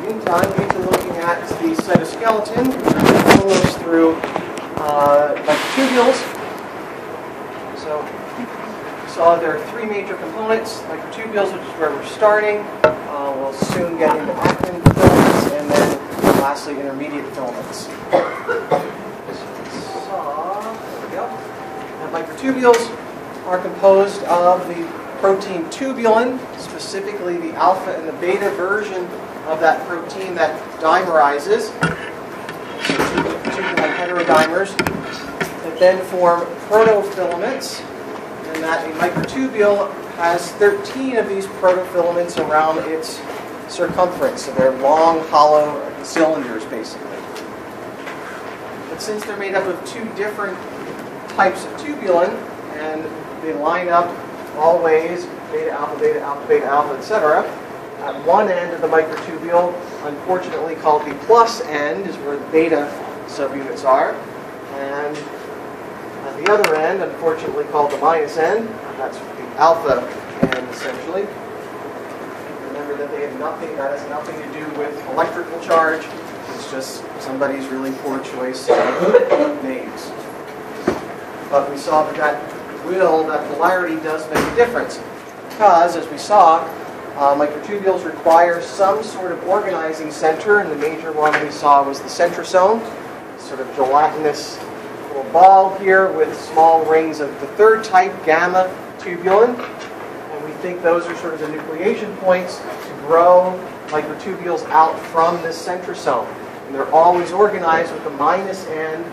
meantime, we've been looking at the cytoskeleton, which follows through microtubules. So we saw there are three major components: microtubules, which is where we're starting. We'll soon get into actin filaments, and then lastly, intermediate filaments. There we go. And microtubules are composed of the protein tubulin, specifically the alpha and the beta version of that protein that dimerizes. So tubulin heterodimers that then form protofilaments, and that a microtubule has 13 of these protofilaments around its circumference. So they're long, hollow cylinders, basically. But since they're made up of two different types of tubulin, and they line up all ways, beta alpha, beta alpha, beta alpha, etc. At one end of the microtubule, unfortunately called the plus end, is where the beta subunits are. And at the other end, unfortunately called the minus end, that's the alpha end, essentially. Remember that that has nothing to do with electrical charge. It's just somebody's really poor choice of names. But we saw that polarity does make a difference, because, as we saw, microtubules require some sort of organizing center, and the major one we saw was the centrosome, sort of gelatinous little ball here with small rings of the third type, gamma tubulin, and we think those are sort of the nucleation points to grow microtubules out from this centrosome. And they're always organized with the minus end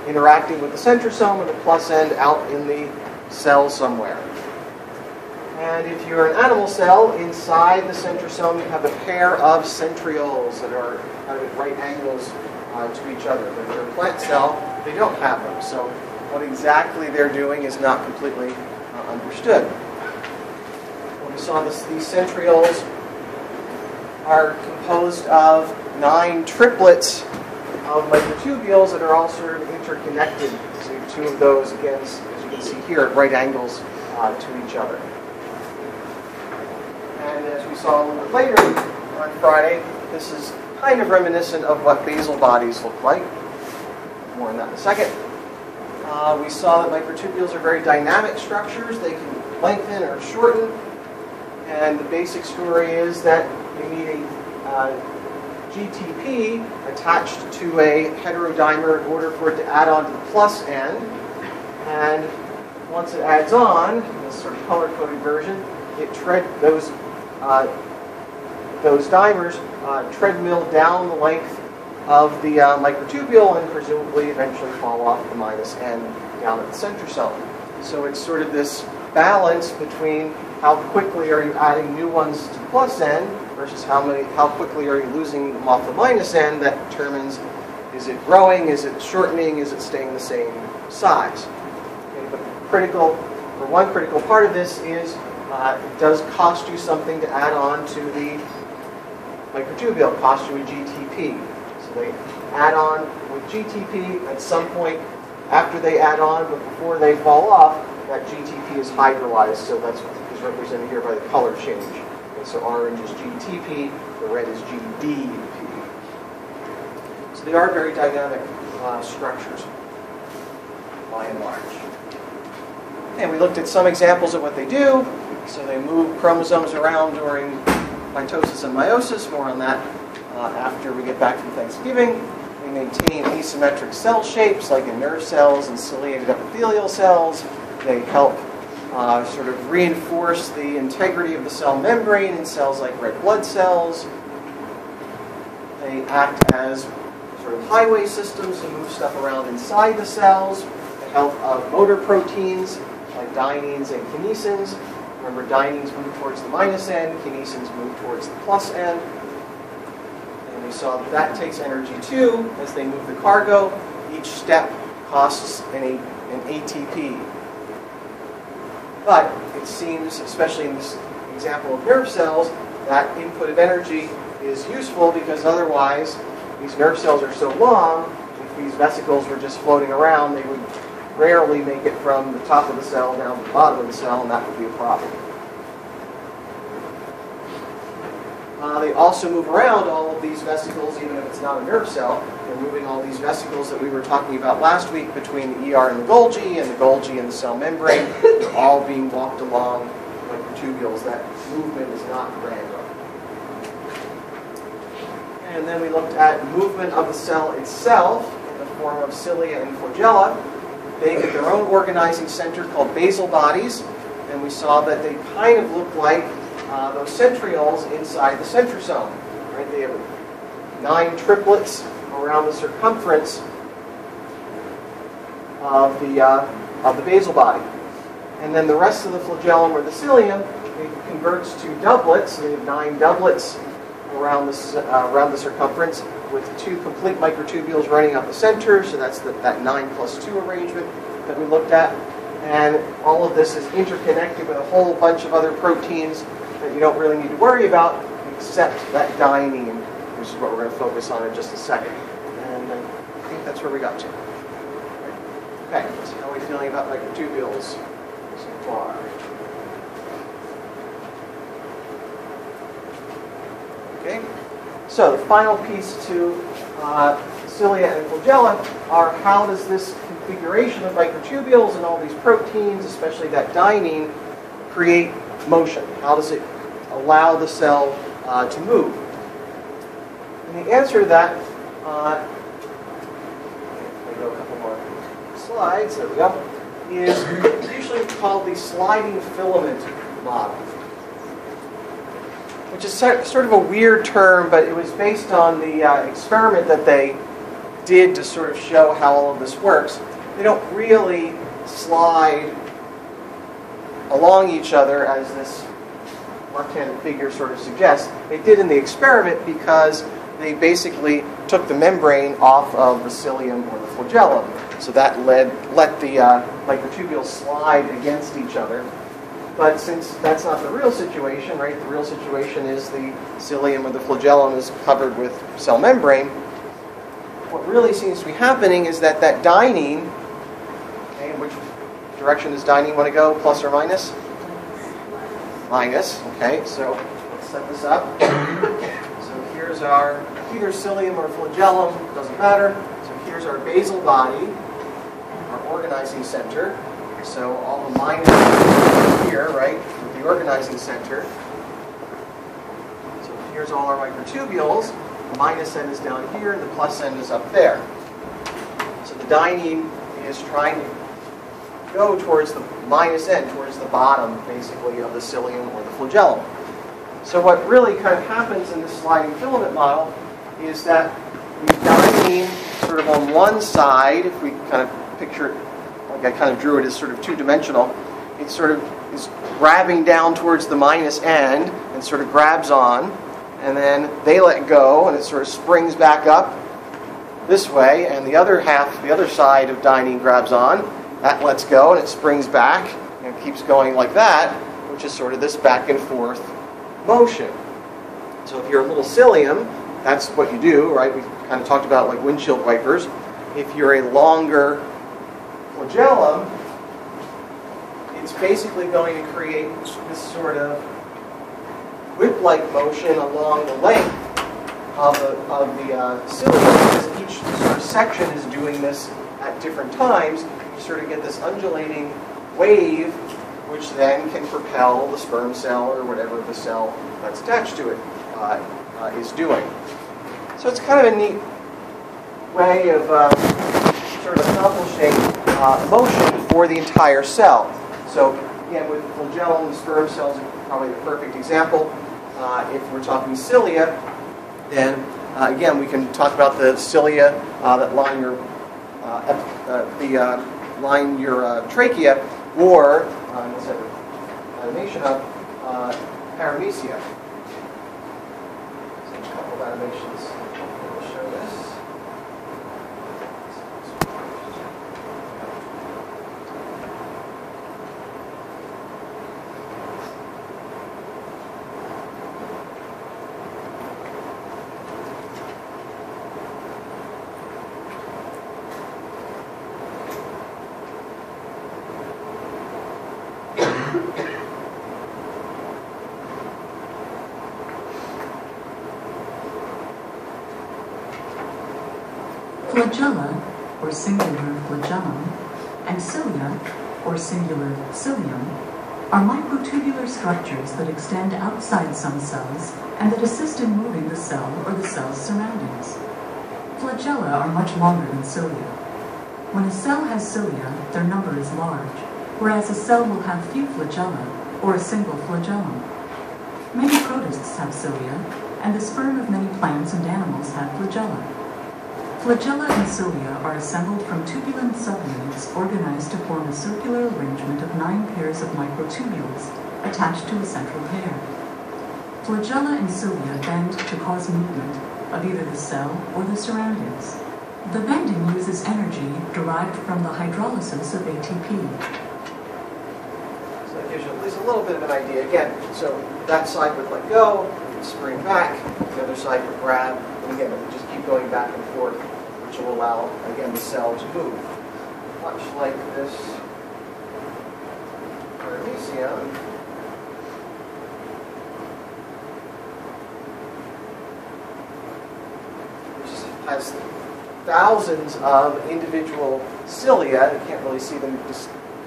interacting with the centrosome and the plus end out in the cell somewhere. And if you're an animal cell, inside the centrosome you have a pair of centrioles that are kind of at right angles to each other. But if you're a plant cell, they don't have them. So what exactly they're doing is not completely understood. Well, we saw these centrioles are composed of 9 triplets of microtubules that are all sort of interconnected. So two of those, again, as you can see here, at right angles to each other. And as we saw a little bit later on Friday, this is kind of reminiscent of what basal bodies look like. More on that in a second. We saw that microtubules are very dynamic structures. They can lengthen or shorten. And the basic story is that you need a GTP attached to a heterodimer in order for it to add on to the plus end. And once it adds on, in this sort of color-coded version, those dimers treadmill down the length of the microtubule and presumably eventually fall off the minus end down at the centrosome. So it's sort of this balance between how quickly are you adding new ones to the plus end versus how quickly are you losing them off the minus end that determines, is it growing, is it shortening, is it staying the same size. Okay, but one critical part of this is it does cost you something to add on to the microtubule. It costs you a GTP. So they add on with GTP at some point after they add on, but before they fall off, that GTP is hydrolyzed, so that's what is represented here by the color change. Okay, so orange is GTP, the red is GDP. So they are very dynamic structures, by and large. And we looked at some examples of what they do. So they move chromosomes around during mitosis and meiosis. More on that after we get back from Thanksgiving. They maintain asymmetric cell shapes like in nerve cells and ciliated epithelial cells. They help sort of reinforce the integrity of the cell membrane in cells like red blood cells. They act as sort of highway systems to move stuff around inside the cells. The help of motor proteins like dyneins and kinesins. Remember, dyneins move towards the minus end, kinesins move towards the plus end. And we saw that takes energy too as they move the cargo. Each step costs an ATP. But it seems, especially in this example of nerve cells, that input of energy is useful because otherwise these nerve cells are so long, if these vesicles were just floating around, they would rarely make it from the top of the cell down to the bottom of the cell, and that would be a problem. they also move around all of these vesicles, even if it's not a nerve cell. They're moving all these vesicles that we were talking about last week between the ER and the Golgi and the cell membrane, all being walked along microtubules. That movement is not random. And then we looked at movement of the cell itself in the form of cilia and flagella. They get their own organizing center called basal bodies, and we saw that they kind of look like those centrioles inside the centrosome. Right? They have 9 triplets around the circumference of the basal body. And then the rest of the flagellum or the cilium, it converts to doublets. So they have 9 doublets around the circumference with 2 complete microtubules running up the center. So that's that 9+2 arrangement that we looked at. And all of this is interconnected with a whole bunch of other proteins that you don't really need to worry about, except that dynein, which is what we're going to focus on in just a second. And I think that's where we got to. Okay, so how are we feeling about microtubules so far? Okay, so the final piece to cilia and flagella are how does this configuration of microtubules and all these proteins, especially that dynein, create motion? How does it allow the cell to move? And the answer to that, let me go a couple more slides, there we go, is usually called the sliding filament model, which is sort of a weird term, but it was based on the experiment that they did to sort of show how all of this works. They don't really slide along each other as this left-handed figure sort of suggests. They did in the experiment because they basically took the membrane off of the cilium or the flagellum. So that let the microtubules slide against each other. But since that's not the real situation, right? The real situation is the cilium or the flagellum is covered with cell membrane. What really seems to be happening is that dynein, okay, which direction does dynein want to go, plus or minus? Minus, okay, so let's set this up. So here's our, either cilium or flagellum, doesn't matter. So here's our basal body, our organizing center. So all the minus here, right, with the organizing center. So here's all our microtubules. The minus end is down here, and the plus end is up there. So the dynein is trying to go towards the minus end, towards the bottom, basically, of the cilium or the flagellum. So what really kind of happens in this sliding filament model is that the dynein sort of on one side, if we kind of picture it, like I kind of drew it as sort of two-dimensional, it sort of is grabbing down towards the minus end and sort of grabs on, and then they let go and it sort of springs back up this way, and the other half, the other side of dynein grabs on, that lets go and it springs back and it keeps going like that, which is sort of this back and forth motion. So if you're a little cilium, that's what you do, right? We kind of talked about like windshield wipers. If you're a longer flagellum, it's basically going to create this sort of whip-like motion along the length of the cilium, because each sort of section is doing this at different times. You sort of get this undulating wave, which then can propel the sperm cell or whatever the cell that's attached to it is doing. So it's kind of a neat way of sort of accomplishing motion for the entire cell. So again, with flagellum, the sperm cells are probably the perfect example. If we're talking cilia, then again we can talk about the cilia that line your trachea, or let's have an animation of paramecia. So a couple of animations will show this. Flagella, or singular flagellum, and cilia, or singular cilium, are microtubular structures that extend outside some cells and that assist in moving the cell or the cell's surroundings. Flagella are much longer than cilia. When a cell has cilia, their number is large, whereas a cell will have few flagella, or a single flagellum. Many protists have cilia, and the sperm of many plants and animals have flagella. Flagella and cilia are assembled from tubulin subunits organized to form a circular arrangement of 9 pairs of microtubules attached to a central pair. Flagella and cilia bend to cause movement of either the cell or the surroundings. The bending uses energy derived from the hydrolysis of ATP. So that gives you at least a little bit of an idea. Again, so that side would let go, it would spring back, the other side would grab, and again, it would just keep going back and forth, which will allow, again, the cell to move. Much like this paramecium. Which has thousands of individual cilia. You can't really see them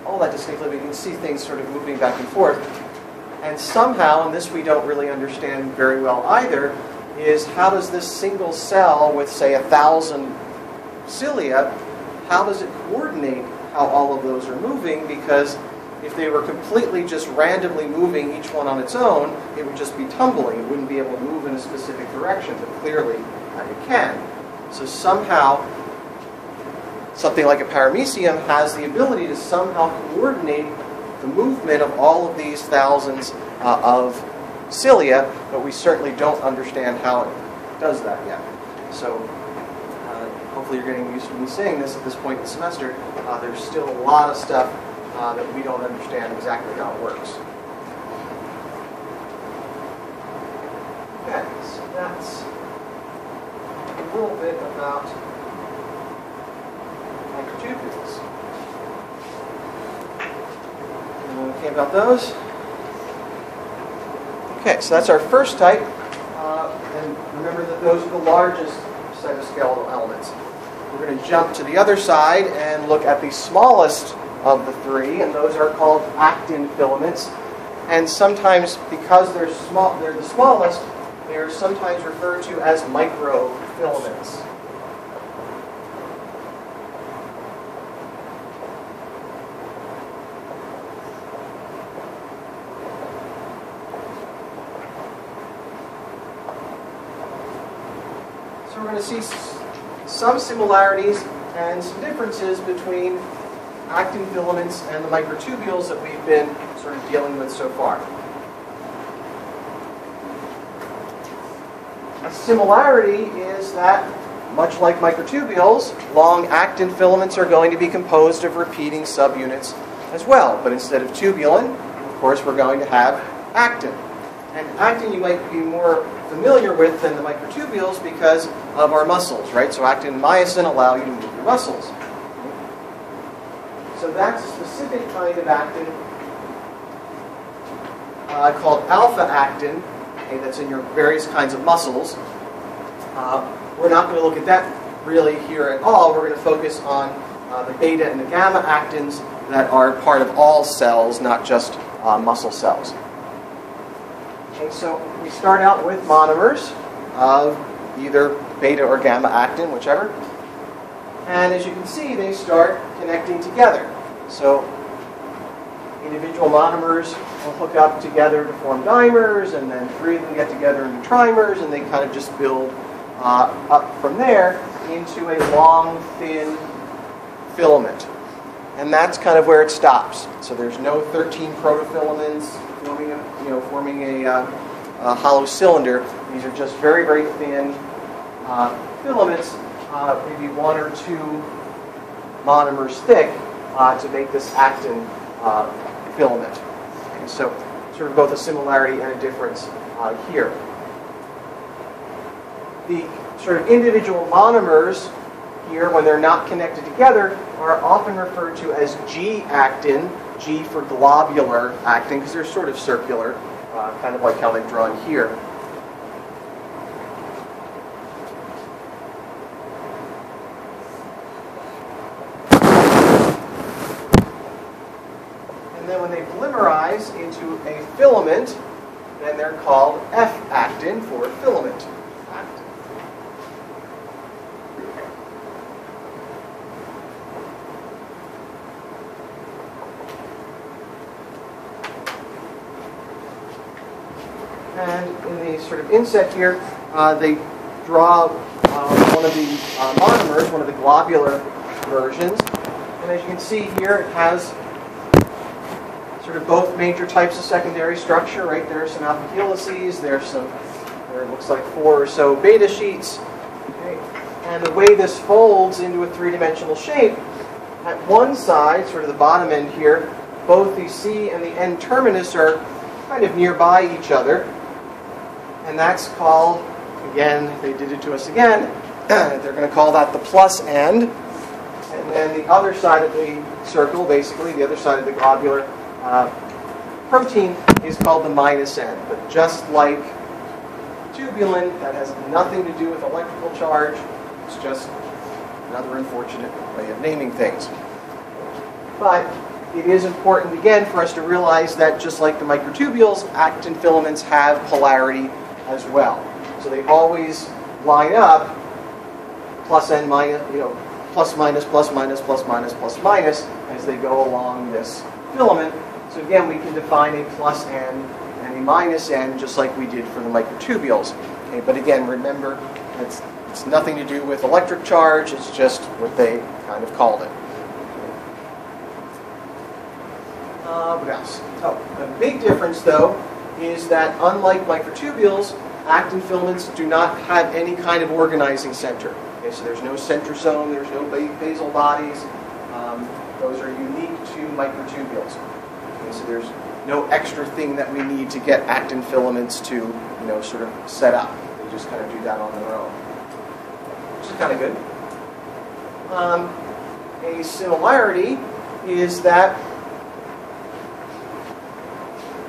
all that distinctly, but you can see things sort of moving back and forth. And somehow, and this we don't really understand very well either, is how does this single cell with, say, 1,000 cilia, how does it coordinate how all of those are moving? Because if they were completely just randomly moving each one on its own, it would just be tumbling. It wouldn't be able to move in a specific direction, but clearly it can. So somehow, something like a paramecium has the ability to somehow coordinate the movement of all of these thousands of cilia, but we certainly don't understand how it does that yet. So hopefully you're getting used to me saying this at this point in the semester. There's still a lot of stuff that we don't understand exactly how it works. Okay, so that's a little bit about microtubules. Okay, about those. Okay, so that's our first type. And remember that those are the largest cytoskeletal elements. We're going to jump to the other side and look at the smallest of the three, and those are called actin filaments. And sometimes, because they're small, they're the smallest, they're sometimes referred to as microfilaments. So we're going to see some similarities and some differences between actin filaments and the microtubules that we've been sort of dealing with so far. A similarity is that, much like microtubules, long actin filaments are going to be composed of repeating subunits as well. But instead of tubulin, of course, we're going to have actin. And actin you might be more familiar with than the microtubules because of our muscles, right? So actin and myosin allow you to move your muscles. So that's a specific kind of actin called alpha actin, okay, that's in your various kinds of muscles. We're not going to look at that really here at all. We're going to focus on the beta and the gamma actins that are part of all cells, not just muscle cells. Okay, so we start out with monomers of either beta or gamma actin, whichever. And as you can see, they start connecting together. So individual monomers will hook up together to form dimers, and then 3 of them get together into trimers, and they kind of just build up from there into a long, thin filament. And that's kind of where it stops. So there's no 13 protofilaments forming a hollow cylinder. These are just very, very thin filaments, maybe 1 or 2 monomers thick, to make this actin filament. And so sort of both a similarity and a difference here. The sort of individual monomers here, when they're not connected together, are often referred to as G-actin, G for globular actin, because they're sort of circular, kind of like how they've drawn here. hydrolyze into a filament, then they're called F-actin for filament actin. And in the sort of inset here, they draw one of the monomers, one of the globular versions. And as you can see here, it has sort of both major types of secondary structure, right? There's some alpha helices, there looks like 4 or so beta sheets. Okay? And the way this folds into a three-dimensional shape, at one side, sort of the bottom end here, both the C and the N terminus are kind of nearby each other. And that's called, again, they did it to us again, they're going to call that the plus end. And then the other side of the circle, basically, the other side of the globular protein is called the minus end. But just like tubulin, that has nothing to do with electrical charge. It's just another unfortunate way of naming things. But it is important, again, for us to realize that just like the microtubules, actin filaments have polarity as well. So they always line up plus and minus, plus minus, plus minus, plus minus, plus minus as they go along this filament. So again, we can define a plus end and a minus end just like we did for the microtubules. Okay, but again, remember, it's nothing to do with electric charge, it's just what they kind of called it. What else? Oh, the big difference, though, is that unlike microtubules, actin filaments do not have any kind of organizing center. Okay, so there's no centrosome, there's no basal bodies. Those are unique to microtubules. Okay, so there's no extra thing that we need to get actin filaments to, sort of set up. They just kind of do that on their own, which is kind of good. A similarity is that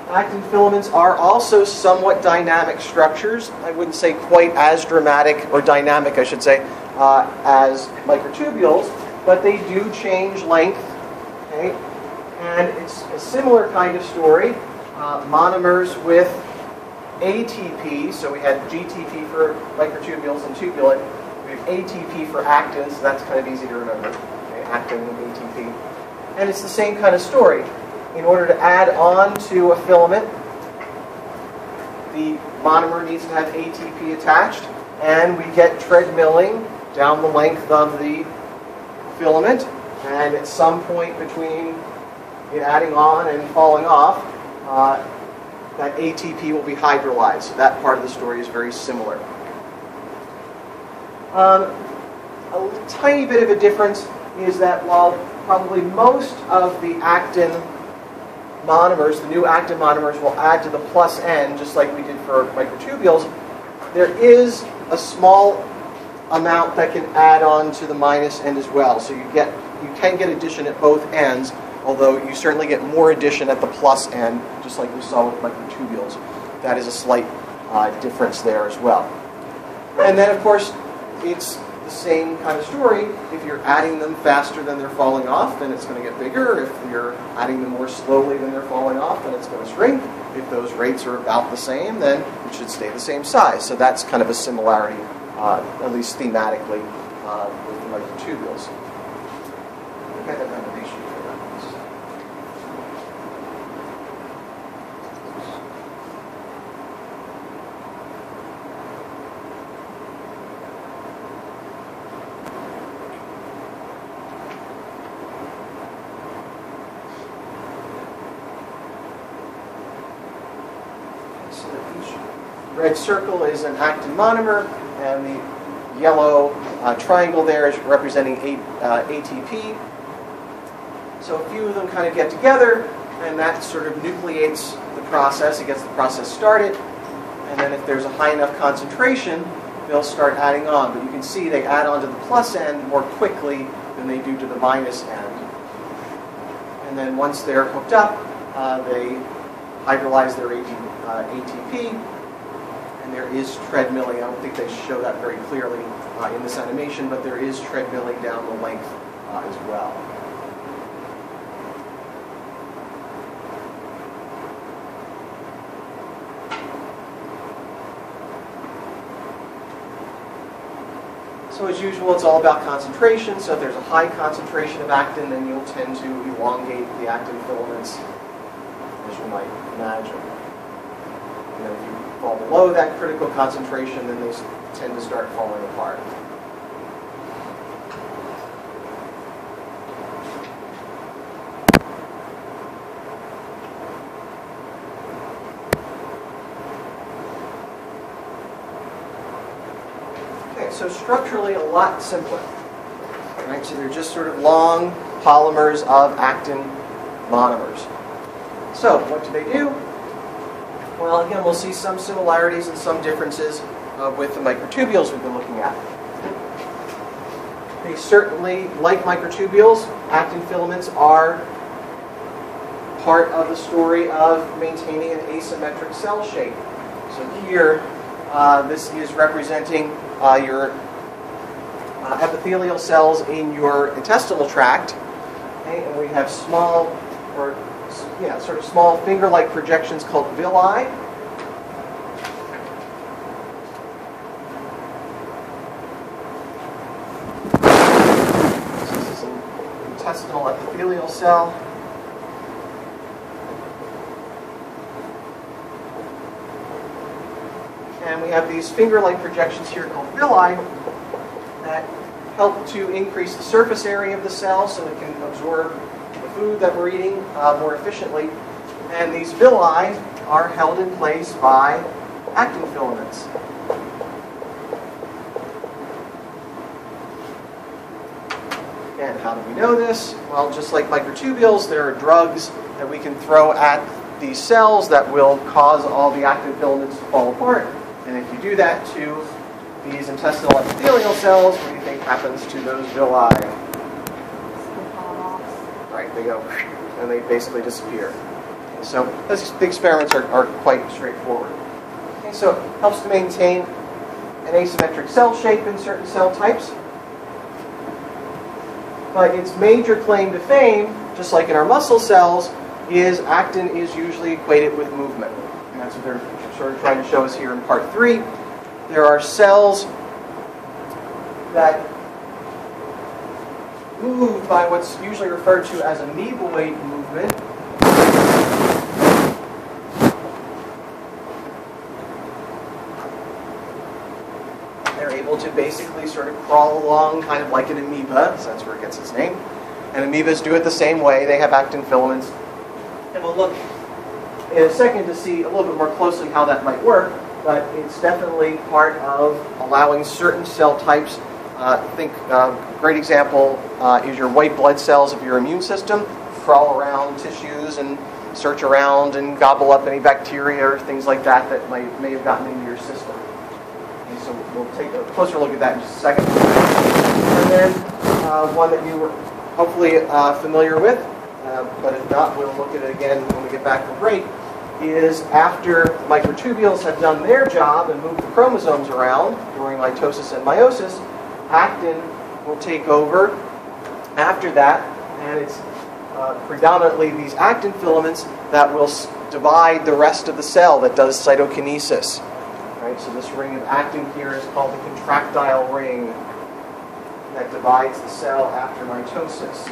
actin filaments are also somewhat dynamic structures. I wouldn't say quite as dramatic, or dynamic, I should say, as microtubules, but they do change length. Okay? And it's a similar kind of story. Monomers with ATP, so we had GTP for microtubules and tubulin. We have ATP for actin, so that's kind of easy to remember. Okay? Actin and ATP. And it's the same kind of story. In order to add on to a filament, the monomer needs to have ATP attached, and we get treadmilling down the length of the filament, and at some point between it adding on and falling off, that ATP will be hydrolyzed. So that part of the story is very similar. A tiny bit of a difference is that while probably most of the actin monomers, the new actin monomers, will add to the plus end, just like we did for microtubules, there is a small amount that can add on to the minus end as well. So you can get addition at both ends, although you certainly get more addition at the plus end, just like we saw with microtubules. That is a slight difference there as well. And then, of course, it's the same kind of story. If you're adding them faster than they're falling off, then it's going to get bigger. If you're adding them more slowly than they're falling off, then it's going to shrink. If those rates are about the same, then it should stay the same size. So that's kind of a similarity, at least thematically, with the microtubules. Look at that combination for that. Red circle is an actin monomer, and the yellow triangle there is representing ATP. So a few of them kind of get together, and that sort of nucleates the process. It gets the process started, and then if there's a high enough concentration, they'll start adding on. But you can see they add on to the plus end more quickly than they do to the minus end. And then once they're hooked up, they hydrolyze their ATP. And there is treadmilling. I don't think they show that very clearly in this animation, but there is treadmilling down the length as well. So as usual, it's all about concentration. So if there's a high concentration of actin, then you'll tend to elongate the actin filaments, as you might imagine. And then if you fall below that critical concentration, then they tend to start falling apart. Okay, so structurally a lot simpler. Right, so they're just sort of long polymers of actin monomers. So what do they do? Well, again, we'll see some similarities and some differences with the microtubules we've been looking at. They certainly, like microtubules, actin filaments are part of the story of maintaining an asymmetric cell shape. So here, this is representing your epithelial cells in your intestinal tract. Okay, and we have small, or sort of small finger-like projections called villi. This is an intestinal epithelial cell. And we have these finger-like projections here called villi that help to increase the surface area of the cell so it can absorb the food that we're eating more efficiently. And these villi are held in place by actin filaments. And how do we know this? Well, just like microtubules, there are drugs that we can throw at these cells that will cause all the actin filaments to fall apart. And if you do that to these intestinal epithelial cells, what do you think happens to those villi? Right, they go, and they basically disappear. So the experiments are quite straightforward. Okay, so it helps to maintain an asymmetric cell shape in certain cell types. But its major claim to fame, just like in our muscle cells, is actin is usually equated with movement. And that's what they're sort of trying to show us here in part 3. There are cells that move by what's usually referred to as amoeboid movement. They're able to basically sort of crawl along kind of like an amoeba, so that's where it gets its name. And amoebas do it the same way. They have actin filaments. And we'll look in a second to see a little bit more closely how that might work, but it's definitely part of allowing certain cell types. Great example is your white blood cells of your immune system crawl around tissues and search around and gobble up any bacteria or things like that that may have gotten into your system. Okay, so we'll take a closer look at that in just a second. And then one that you were hopefully familiar with, but if not, we'll look at it again when we get back from break, is after microtubules have done their job and moved the chromosomes around during mitosis and meiosis, actin will take over after that, and it's predominantly these actin filaments that will divide the rest of the cell that does cytokinesis. Right, so this ring of actin here is called the contractile ring that divides the cell after mitosis.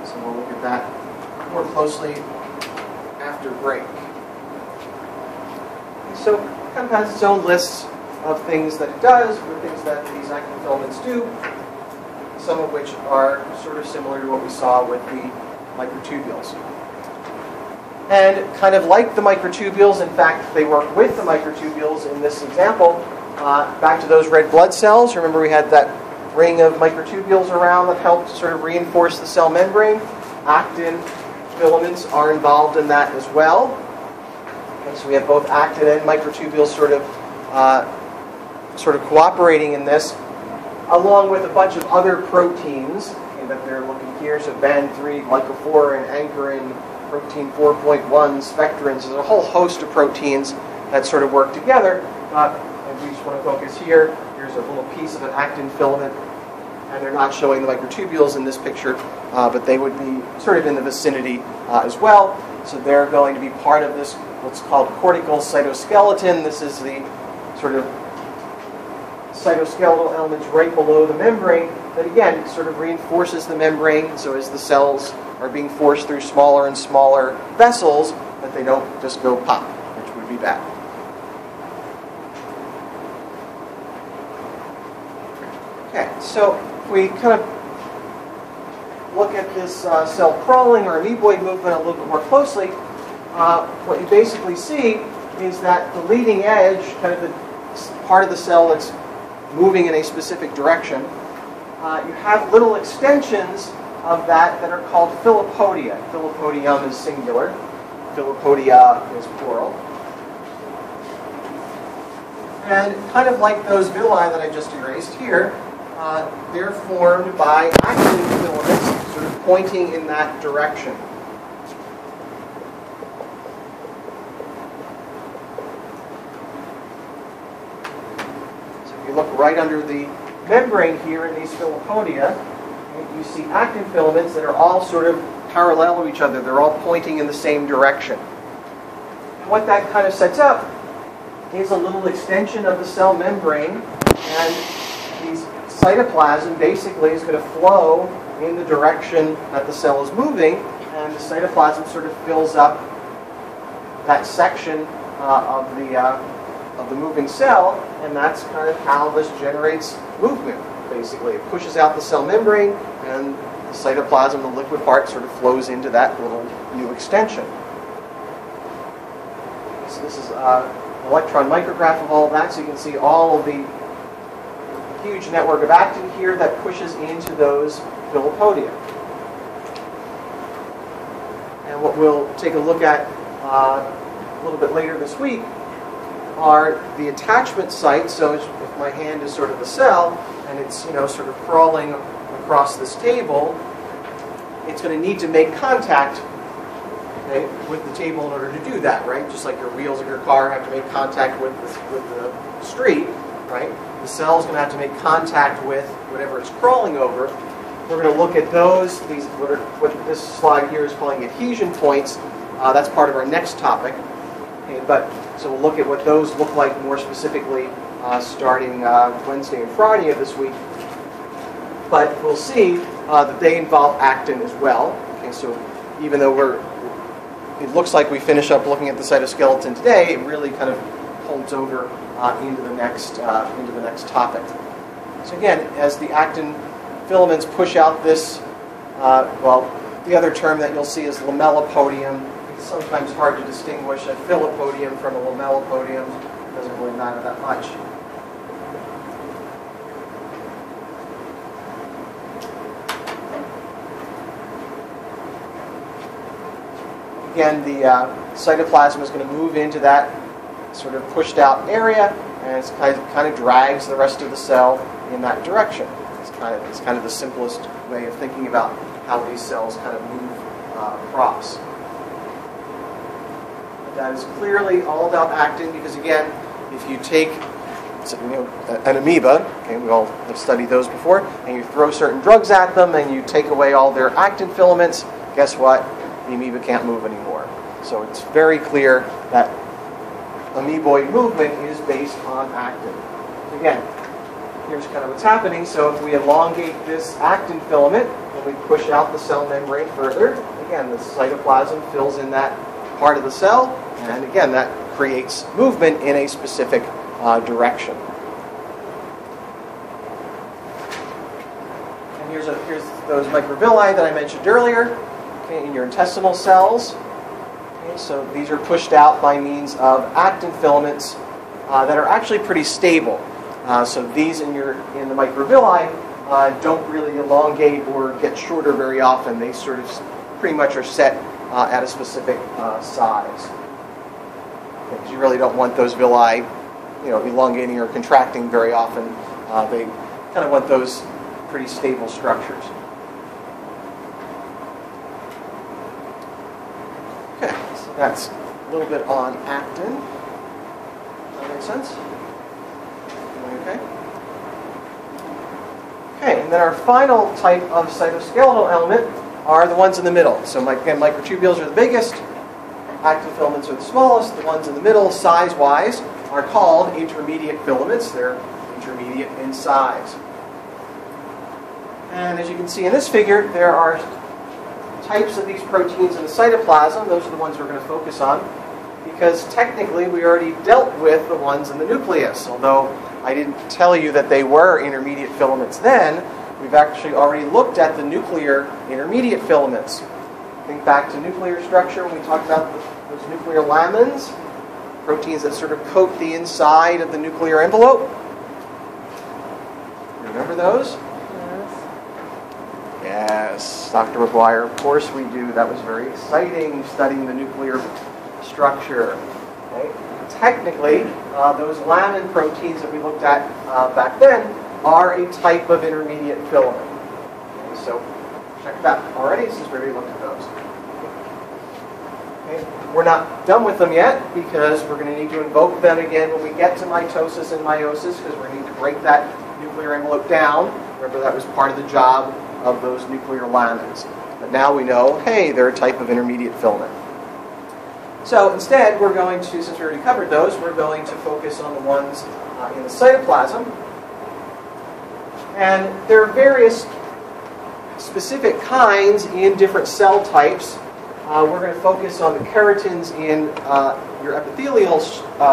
So we'll look at that more closely after break. And so it kind of has its own list of things that it does, or things that these actin filaments do, some of which are sort of similar to what we saw with the microtubules. And kind of like the microtubules, in fact, they work with the microtubules in this example. Back to those red blood cells, remember we had that ring of microtubules around that helped sort of reinforce the cell membrane. Actin filaments are involved in that as well. Okay, so we have both actin and microtubules sort of cooperating in this, along with a bunch of other proteins that they're looking here. So BAN3, glycophorin, anchorin, protein 4.1, spectrins. There's a whole host of proteins that sort of work together. And we just want to focus here. Here's a little piece of an actin filament. And they're not showing the microtubules in this picture, but they would be sort of in the vicinity as well. So they're going to be part of this, what's called cortical cytoskeleton. This is the sort of cytoskeletal elements right below the membrane that, again, sort of reinforces the membrane. So as the cells are being forced through smaller and smaller vessels, that they don't just go pop, which would be bad. Okay, so if we kind of look at this cell crawling or amoeboid movement a little bit more closely, what you basically see is that the leading edge, kind of the part of the cell that's moving in a specific direction, you have little extensions of that are called filopodia. Filopodium is singular. Filopodia is plural. And kind of like those villi that I just erased here, they're formed by actin filaments sort of pointing in that direction. So if you look right under the membrane here in these filopodia, you see actin filaments that are all sort of parallel to each other. They're all pointing in the same direction. And what that kind of sets up is a little extension of the cell membrane, and these cytoplasm basically is going to flow in the direction that the cell is moving, and the cytoplasm sort of fills up that section of the moving cell, and that's kind of how this generates movement. Basically, it pushes out the cell membrane, and the cytoplasm, the liquid part, sort of flows into that little new extension. So this is an electron micrograph of all of that, so you can see all of the huge network of actin here that pushes into those filopodia. And what we'll take a look at a little bit later this week are the attachment sites. So if my hand is sort of the cell, and it's sort of crawling across this table, it's going to need to make contact, okay, with the table in order to do that, right? Just like your wheels of your car have to make contact with the street, right? The cell's going to have to make contact with whatever it's crawling over. We're going to look at those, what this slide here is calling adhesion points. That's part of our next topic. Okay, so we'll look at what those look like more specifically starting Wednesday and Friday of this week. But we'll see that they involve actin as well. Okay, so even though it looks like we finish up looking at the cytoskeleton today, it really kind of holds over into the next topic. So again, as the actin filaments push out this, the other term that you'll see is lamellipodium. It's sometimes hard to distinguish a filopodium from a lamellipodium. It doesn't really matter that much. Again, the cytoplasm is going to move into that sort of pushed out area, and it kind of drags the rest of the cell in that direction. It's kind of the simplest way of thinking about how these cells kind of move across. But that is clearly all about actin, because again, if you take an amoeba, okay, we all have studied those before, and you throw certain drugs at them and you take away all their actin filaments, guess what? The amoeba can't move anymore. So it's very clear that amoeboid movement is based on actin. Again, here's kind of what's happening. So if we elongate this actin filament and we push out the cell membrane further, again, the cytoplasm fills in that part of the cell, and again, that creates movement in a specific direction. And here's those microvilli that I mentioned earlier, okay, in your intestinal cells. Okay, so these are pushed out by means of actin filaments that are actually pretty stable. So these in the microvilli don't really elongate or get shorter very often. They sort of pretty much are set at a specific size. Because you really don't want those villi, elongating or contracting very often. They kind of want those pretty stable structures. Okay, so that's a little bit on actin. Does that make sense? Okay. Okay, and then our final type of cytoskeletal element are the ones in the middle. So again, microtubules are the biggest. actin filaments are the smallest. The ones in the middle, size-wise, are called intermediate filaments. They're intermediate in size. And as you can see in this figure, there are types of these proteins in the cytoplasm. Those are the ones we're going to focus on, because technically we already dealt with the ones in the nucleus. Although I didn't tell you that they were intermediate filaments then, we've actually already looked at the nuclear intermediate filaments. Think back to nuclear structure when we talked about those nuclear lamins, proteins that sort of coat the inside of the nuclear envelope. Remember those? Yes, Dr. McGuire, of course we do. That was very exciting, studying the nuclear structure. Okay? Technically, those lamin proteins that we looked at back then are a type of intermediate filament. Okay, so check that already since we already looked at those. Okay? We're not done with them yet because we're going to need to invoke them again when we get to mitosis and meiosis, because we're going to need to break that nuclear envelope down. Remember, that was part of the job of those nuclear lamins. But now we know, hey, they're a type of intermediate filament. So instead, we're going to, since we already covered those, we're going to focus on the ones in the cytoplasm. And there are various specific kinds in different cell types. We're going to focus on the keratins in your epithelial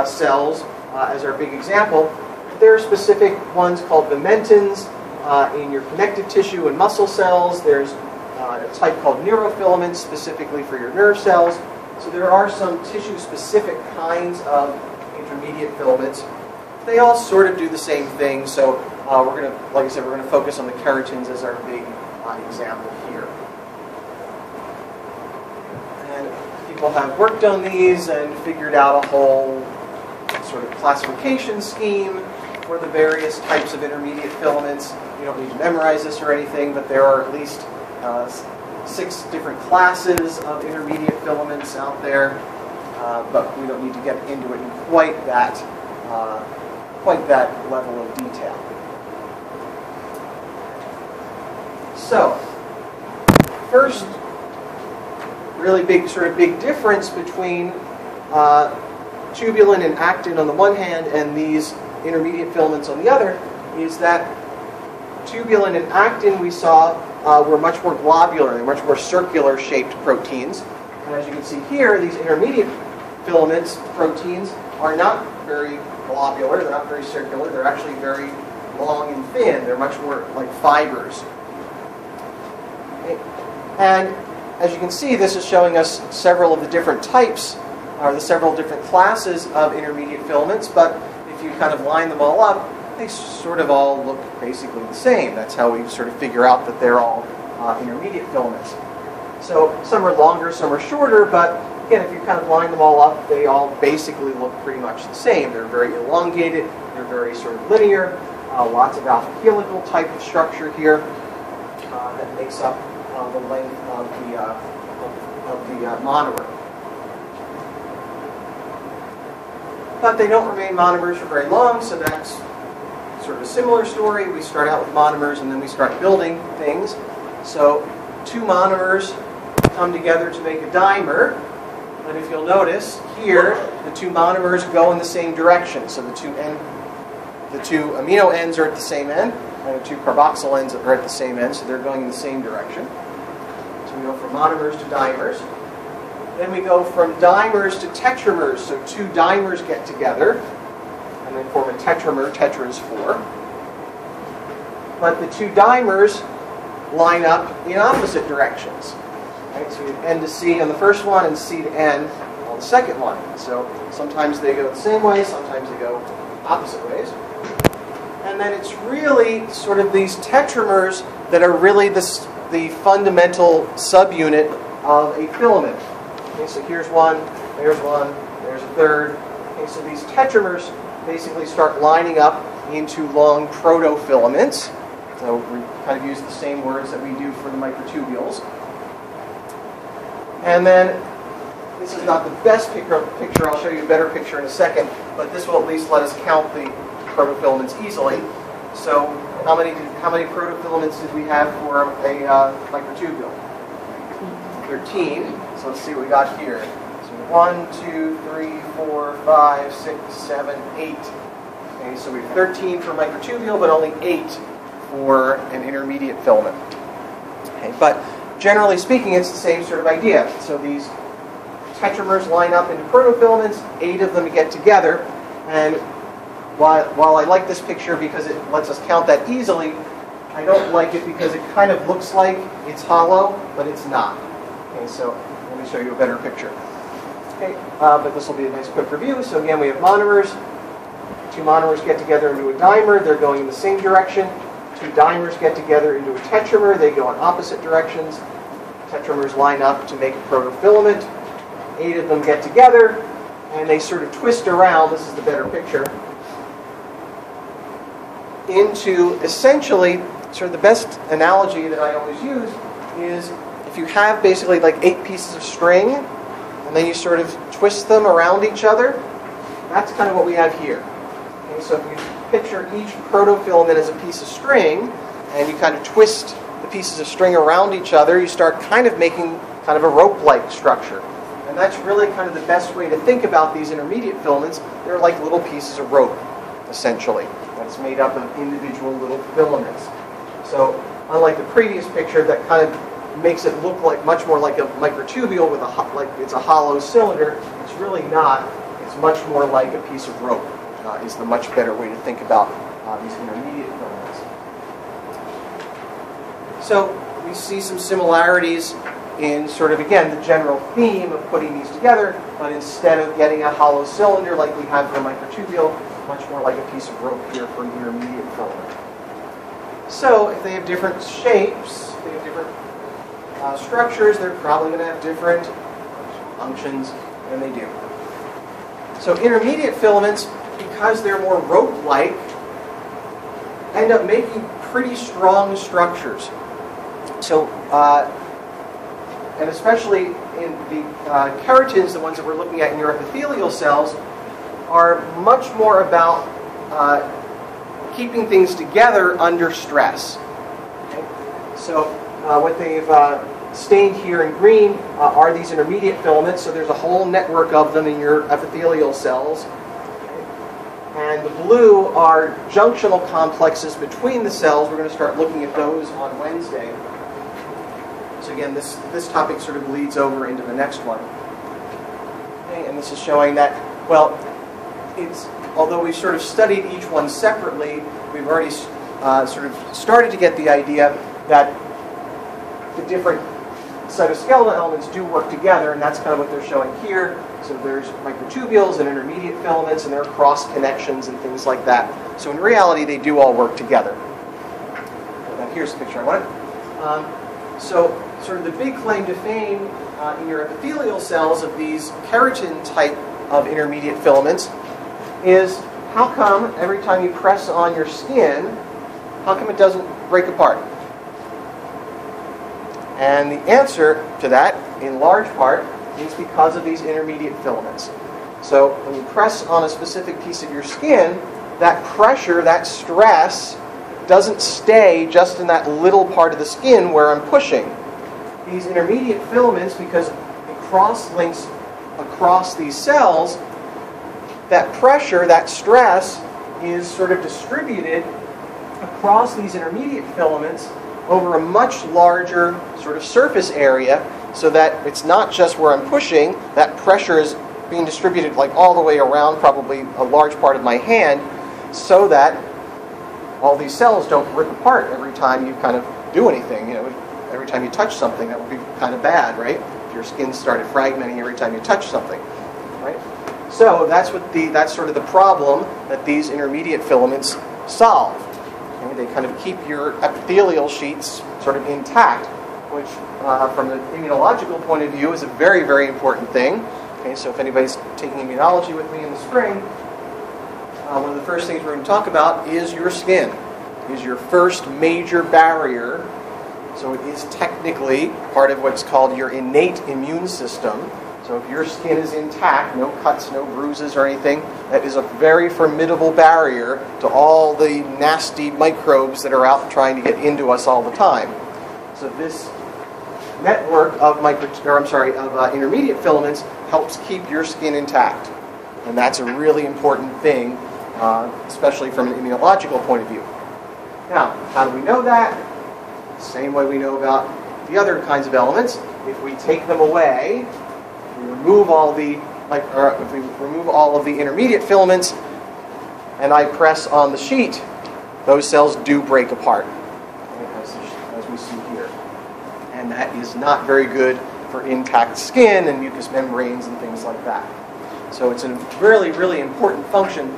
cells as our big example. There are specific ones called vimentins in your connective tissue and muscle cells. There's a type called neurofilaments specifically for your nerve cells. So there are some tissue-specific kinds of intermediate filaments. They all sort of do the same thing. So we're going to, like I said, we're going to focus on the keratins as our big example here. And people have worked on these and figured out a whole sort of classification scheme for the various types of intermediate filaments. You don't need to memorize this or anything, but there are at least 6 different classes of intermediate filaments out there, but we don't need to get into it in quite that level of detail. So, first, really big difference between tubulin and actin on the one hand and these intermediate filaments on the other is that tubulin and actin we saw were much more globular, they're much more circular shaped proteins. And as you can see here, these intermediate filaments proteins are not very globular, they're not very circular, they're actually very long and thin, they're much more like fibers. Okay. And as you can see, this is showing us several of the different types, or the several different classes of intermediate filaments, but if you kind of line them all up, they sort of all look basically the same. That's how we sort of figure out that they're all intermediate filaments. So some are longer, some are shorter, but again, if you kind of line them all up, they all basically look pretty much the same. They're very elongated, they're very sort of linear, lots of alpha helical type of structure here that makes up the length of the monomer. But they don't remain monomers for very long, so that's sort of a similar story. We start out with monomers and then we start building things. So 2 monomers come together to make a dimer. And if you'll notice, here the 2 monomers go in the same direction. So the two amino ends are at the same end, and the 2 carboxyl ends are at the same end, so they're going in the same direction. So we go from monomers to dimers. Then we go from dimers to tetramers. So 2 dimers get together and then form a tetramer. Tetra is 4. But the 2 dimers line up in opposite directions. Right? So you have N to C on the first one and C to N on the second one. So sometimes they go the same way, sometimes they go opposite ways. And then it's really sort of these tetramers that are really the fundamental subunit of a filament. Okay, so here's one, there's a third. Okay, so these tetramers basically start lining up into long protofilaments. So we kind of use the same words that we do for the microtubules. And then, this is not the best picture, I'll show you a better picture in a second, but this will at least let us count the protofilaments easily. So how many protofilaments did we have for a microtubule? 13. So let's see what we got here. So 1, 2, 3, 4, 5, 6, 7, 8. Okay, so we have 13 for microtubule, but only 8 for an intermediate filament. Okay, but generally speaking, it's the same sort of idea. So these tetramers line up into protofilaments, 8 of them get together, and while I like this picture because it lets us count that easily, I don't like it because it kind of looks like it's hollow, but it's not. Okay, so let me show you a better picture. Okay, but this will be a nice quick review. So again, we have monomers. 2 monomers get together into a dimer. They're going in the same direction. 2 dimers get together into a tetramer. They go in opposite directions. Tetramers line up to make a protofilament. 8 of them get together, and they sort of twist around. This is the better picture. Into essentially, sort of the best analogy that I always use is if you have basically like 8 pieces of string, and then you sort of twist them around each other, that's kind of what we have here. Okay, so if you picture each protofilament as a piece of string, and you kind of twist the pieces of string around each other, you start kind of making kind of a rope-like structure. And that's really kind of the best way to think about these intermediate filaments. They're like little pieces of rope, essentially. That's made up of individual little filaments. So unlike the previous picture that kind of makes it look like much more like a microtubule with like it's a hollow cylinder, it's really not. It's much more like a piece of rope. Is the much better way to think about these intermediate filaments. So we see some similarities in sort of, again, the general theme of putting these together, but instead of getting a hollow cylinder like we have for a microtubule, much more like a piece of rope here for an intermediate filament. So if they have different shapes, they have different structures, they're probably going to have different functions than they do. So intermediate filaments, because they're more rope-like, end up making pretty strong structures. So, and especially in the keratins, the ones that we're looking at in your epithelial cells, are much more about keeping things together under stress. Okay? So what they've stained here in green are these intermediate filaments, so there's a whole network of them in your epithelial cells. And the blue are junctional complexes between the cells. We're going to start looking at those on Wednesday. So again, this topic sort of bleeds over into the next one. Okay, and this is showing that, well, although we've sort of studied each one separately, we've already sort of started to get the idea that the different cytoskeleton elements do work together, and that's kind of what they're showing here. So there's microtubules and intermediate filaments, and there are cross connections and things like that. So in reality, they do all work together. Now here's the picture I wanted. So sort of the big claim to fame in your epithelial cells of these keratin type of intermediate filaments is how come every time you press on your skin, how come it doesn't break apart? And the answer to that, in large part, is because of these intermediate filaments. So when you press on a specific piece of your skin, that pressure, that stress, doesn't stay just in that little part of the skin where I'm pushing. These intermediate filaments, because it cross-links across these cells, that pressure, that stress, is sort of distributed across these intermediate filaments over a much larger sort of surface area, so that it's not just where I'm pushing, that pressure is being distributed like all the way around, probably a large part of my hand, so that all these cells don't rip apart every time you kind of do anything. You know, every time you touch something, that would be kind of bad, right? If your skin started fragmenting every time you touch something, right? So that's sort of the problem that these intermediate filaments solve. Okay? They kind of keep your epithelial sheets sort of intact, which from an immunological point of view is a very, very important thing. Okay, so if anybody's taking immunology with me in the spring, one of the first things we're going to talk about is your skin. It is your first major barrier. So it is technically part of what's called your innate immune system. So if your skin is intact, no cuts, no bruises or anything, that is a very formidable barrier to all the nasty microbes that are out trying to get into us all the time. So this network of intermediate filaments helps keep your skin intact. And that's a really important thing, especially from an immunological point of view. Now, how do we know that? Same way we know about the other kinds of elements. If we take them away, if we remove all the intermediate filaments, and I press on the sheet, those cells do break apart, as we see here. And that is not very good for intact skin and mucous membranes and things like that. So it's a really, really important function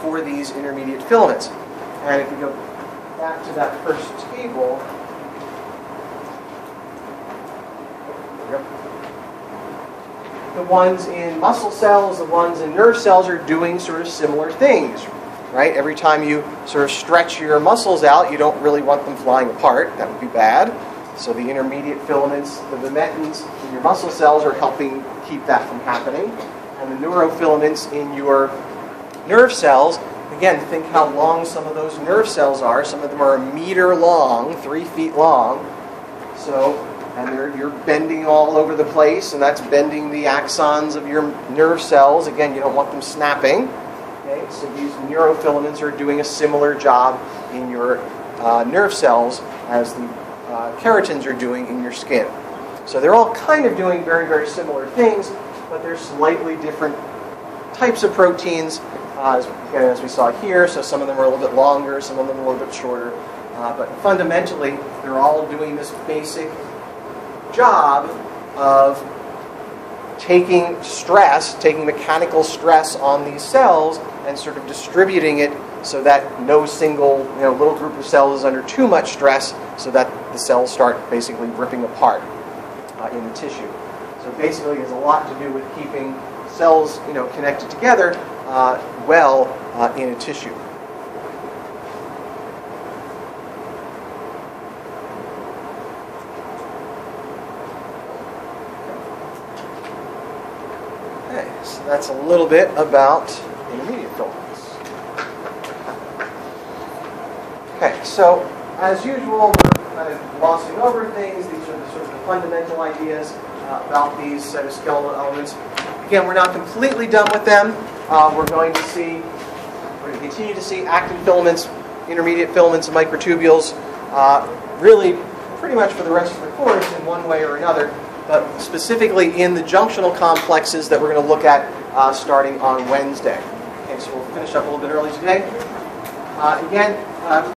for these intermediate filaments. And if we go back to that first table, the ones in muscle cells, the ones in nerve cells are doing sort of similar things, right? Every time you sort of stretch your muscles out, you don't really want them flying apart. That would be bad. So the intermediate filaments, the vimentins in your muscle cells are helping keep that from happening. And the neurofilaments in your nerve cells, again, think how long some of those nerve cells are. Some of them are 1 meter long, 3 feet long. So, and you're bending all over the place, and that's bending the axons of your nerve cells. Again, you don't want them snapping. Okay, so these neurofilaments are doing a similar job in your nerve cells as the keratins are doing in your skin. So they're all kind of doing very, very similar things, but they're slightly different types of proteins, as we saw here. So some of them are a little bit longer, some of them are a little bit shorter. But fundamentally, they're all doing this basic job of taking stress, taking mechanical stress on these cells and sort of distributing it so that no single little group of cells is under too much stress, so that the cells start basically ripping apart in the tissue. So basically, it has a lot to do with keeping cells connected together well in a tissue. Okay, so that's a little bit about intermediate filaments. Okay, so as usual, we're kind of glossing over things. These are the sort of the fundamental ideas about these cytoskeletal elements. Again, we're not completely done with them. We're going to continue to see actin filaments, intermediate filaments, and microtubules, really pretty much for the rest of the course in one way or another, but specifically in the junctional complexes that we're going to look at starting on Wednesday. Okay, so we'll finish up a little bit early today. Again,